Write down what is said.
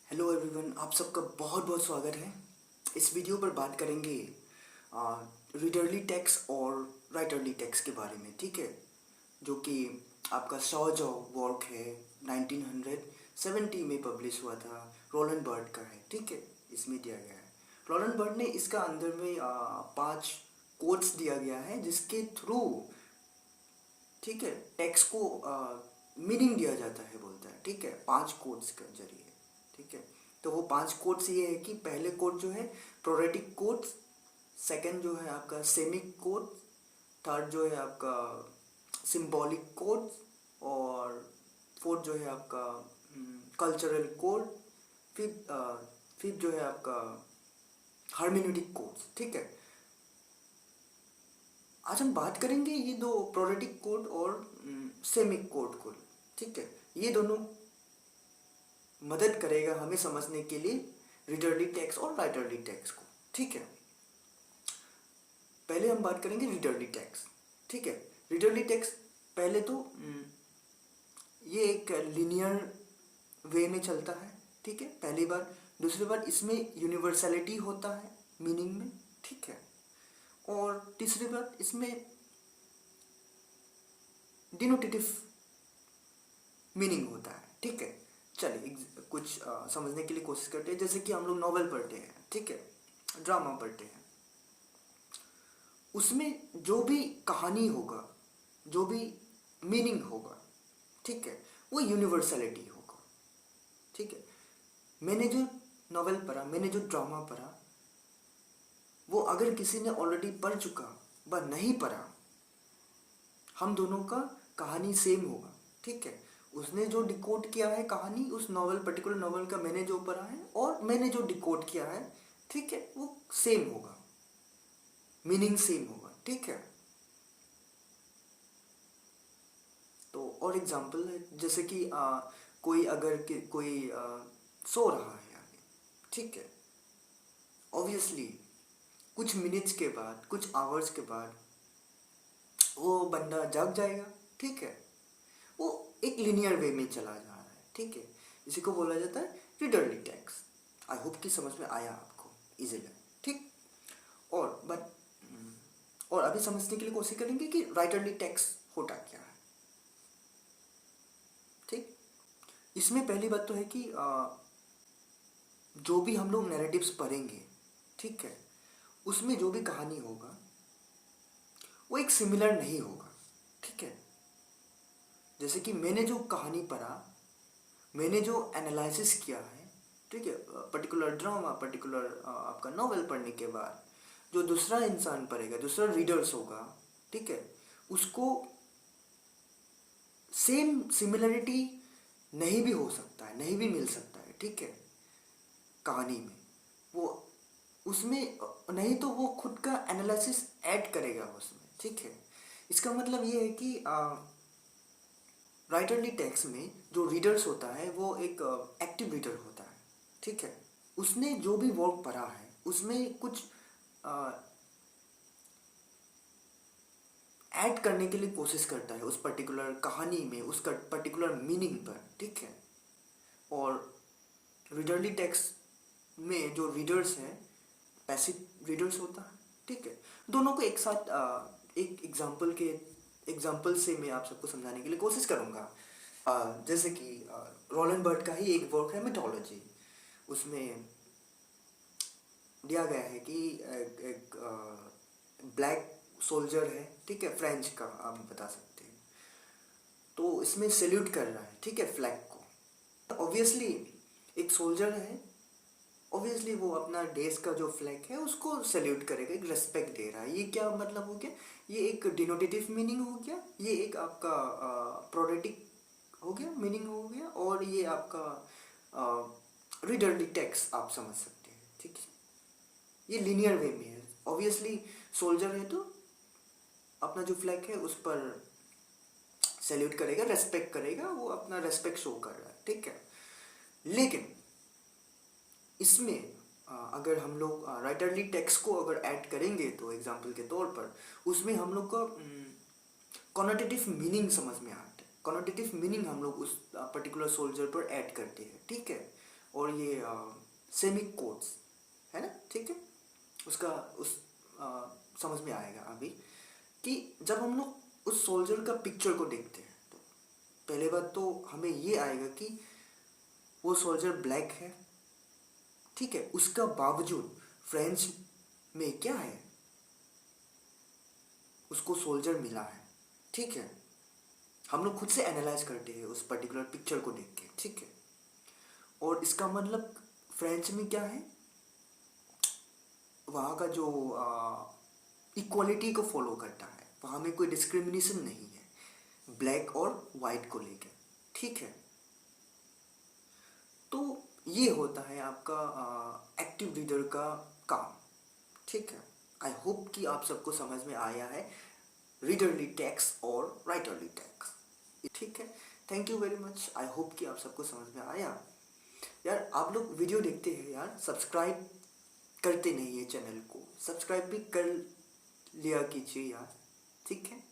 Hello everyone, आप सबका बहुत बहुत स्वागत है। इस वीडियो पर बात करेंगे रीडरली टेक्स्ट और राइटरली टेक्स्ट के बारे में, ठीक है। जो कि आपका सॉज ऑफ वर्क है, 1970 में पब्लिश हुआ था, रोलन बर्ट का है, ठीक है। इसमें दिया गया है, रोलन बर्ट ने इसका अंदर में 5 कोट्स दिया गया है जिसके थ्रू, ठीक है, टेक्स्ट को मीनिंग दिया जाता है, बोलता है, ठीक है, 5 कोट्स के जरिए, ठीक है। तो वो 5 कोट्स ये है कि पहले कोट जो है प्रोरेटिक कोट्स, सेकंड जो है आपका सेमिक कोट, थर्ड जो है आपका सिंबॉलिक कोट्स, और फोर्थ जो है आपका कल्चरल कोड, फिफ्थ फिफ्थ जो है आपका हार्मेन्यूटिक कोड्स, ठीक है। आज हम बात करेंगे ये दो प्रोरेटिक कोड और सेमिक कोड को, ठीक है। ये दोनों मदद करेगा हमें समझने के लिए रीडरली टेक्स्ट और राइटरली टेक्स्ट को, ठीक है। पहले हम बात करेंगे रीडरली टेक्स्ट, ठीक है। रीडरली टेक्स्ट पहले तो ये एक लिनियर वे में चलता है, ठीक है, पहली बार। दूसरी बार इसमें यूनिवर्सलिटी होता है मीनिंग में, ठीक है। और तीसरी बात इसमें डिनोटेटिव मीनिंग होता है, ठीक है। चलिए कुछ समझने के लिए कोशिश करते हैं। जैसे कि हम लोग नॉवेल पढ़ते हैं, ठीक है, ड्रामा पढ़ते हैं, उसमें जो भी कहानी होगा, जो भी मीनिंग होगा, ठीक है, वो यूनिवर्सलिटी होगा, ठीक है। मैंने जो नॉवेल पढ़ा, मैंने जो ड्रामा पढ़ा, वो अगर किसी ने ऑलरेडी पढ़ चुका व नहीं पढ़ा, हम दोनों का कहानी सेम होगा, ठीक है। उसने जो डिकोड किया है कहानी, उस नॉवल, पर्टिकुलर नॉवल का मैंने जो पढ़ा है और मैंने जो डिकोड किया है, ठीक है, वो सेम होगा, मीनिंग सेम होगा, ठीक है। तो और एग्जांपल है, जैसे कि कोई अगर कोई सो रहा है आगे, ठीक है, ऑब्वियसली कुछ मिनट्स के बाद, कुछ आवर्स के बाद वो बंदा जाग जाएगा, ठीक है। वो एक लिनियर वे में चला जा रहा है, ठीक है। इसी को बोला जाता है रीडरली टेक्स्ट। आई होप कि समझ में आया आपको इजीली, ठीक। और अभी समझने के लिए कोशिश करेंगे कि राइटरली टेक्स्ट होता क्या है, ठीक। इसमें पहली बात तो है कि जो भी हम लोग नैरेटिव्स पढ़ेंगे, ठीक है, उसमें जो भी कहानी होगा वो एक सिमिलर नहीं होगा, ठीक है। जैसे कि मैंने जो कहानी पढ़ा, मैंने जो एनालिसिस किया है, ठीक है, पर्टिकुलर ड्रामा, पर्टिकुलर आपका नॉवेल पढ़ने के बाद जो दूसरा इंसान पढ़ेगा, दूसरा रीडर्स होगा, ठीक है, उसको सेम सिमिलरिटी नहीं भी हो सकता है, नहीं भी मिल सकता है, ठीक है, कहानी में। वो उसमें नहीं तो वो खुद का एनालिसिस ऐड करेगा उसमें, ठीक है। इसका मतलब ये है कि राइटरली टेक्स्ट में जो रीडर्स होता है वो एक एक्टिव रीडर होता है, ठीक है। उसने जो भी वर्क पढ़ा है उसमें कुछ ऐड करने के लिए कोशिश करता है उस पर्टिकुलर कहानी में, उसका पर्टिकुलर मीनिंग पर, ठीक है। और रीडरली टेक्स्ट में जो रीडर्स हैं, पैसिव रीडर्स होता है, ठीक है। दोनों को एक साथ एक एग्जाम्पल से मैं आप सबको समझाने के लिए कोशिश करूँगा। जैसे कि रोलन बर्ट का ही एक वर्क है मिथोलॉजी। उसमें दिया गया है कि एक ब्लैक सोल्जर है, ठीक है, फ्रेंच का आप बता सकते हैं। तो इसमें सैल्यूट कर रहा है, ठीक है, फ्लैग को। ऑब्वियसली एक सोल्जर है, ऑब्वियसली वो अपना देश का जो फ्लैग है उसको सैल्यूट करेगा, एक रेस्पेक्ट दे रहा है। ये क्या मतलब हो गया? ये एक डिनोटेटिव मीनिंग हो गया, ये एक आपका प्रोडेटिक हो गया, मीनिंग हो गया, और ये आपका रीडरली टेक्स्ट आप समझ सकते हैं, ठीक है। ये लिनियर वे में है। ऑब्वियसली सोल्जर है तो अपना जो फ्लैग है उस पर सैल्यूट करेगा, रेस्पेक्ट करेगा, वो अपना रेस्पेक्ट शो कर रहा है, ठीक है। लेकिन इसमें अगर हम लोग राइटरली टेक्स्ट को अगर ऐड करेंगे तो एग्जाम्पल के तौर पर उसमें हम लोग का कॉनोटेटिव मीनिंग समझ में आता है। कॉनोटेटिव मीनिंग हम लोग उस पर्टिकुलर सोल्जर पर ऐड करते हैं, ठीक है। और ये सेमी कोट्स है ना, ठीक है। उसका उस समझ में आएगा अभी कि जब हम लोग उस सोल्जर का पिक्चर को देखते हैं तो पहले बात तो हमें ये आएगा कि वो सोल्जर ब्लैक है, ठीक है। उसका बावजूद फ्रेंच में क्या है, उसको सोल्जर मिला है, ठीक है। हम लोग खुद से एनालाइज करते हैं उस पर्टिकुलर पिक्चर को देख के, ठीक है। और इसका मतलब फ्रेंच में क्या है, वहाँ का जो इक्वालिटी को फॉलो करता है, वहाँ में कोई डिस्क्रिमिनेशन नहीं है ब्लैक और वाइट को लेकर, ठीक है। तो ये होता है आपका एक्टिव रीडर का काम, ठीक है। आई होप कि आप सबको समझ में आया है रीडरली टेक्स्ट और राइटरली टेक्स्ट, ठीक है। Thank you very much. I hope कि आप सबको समझ में आया। यार आप लोग वीडियो देखते हैं यार, सब्सक्राइब करते नहीं है चैनल को, सब्सक्राइब भी कर लिया कीजिए यार, ठीक है।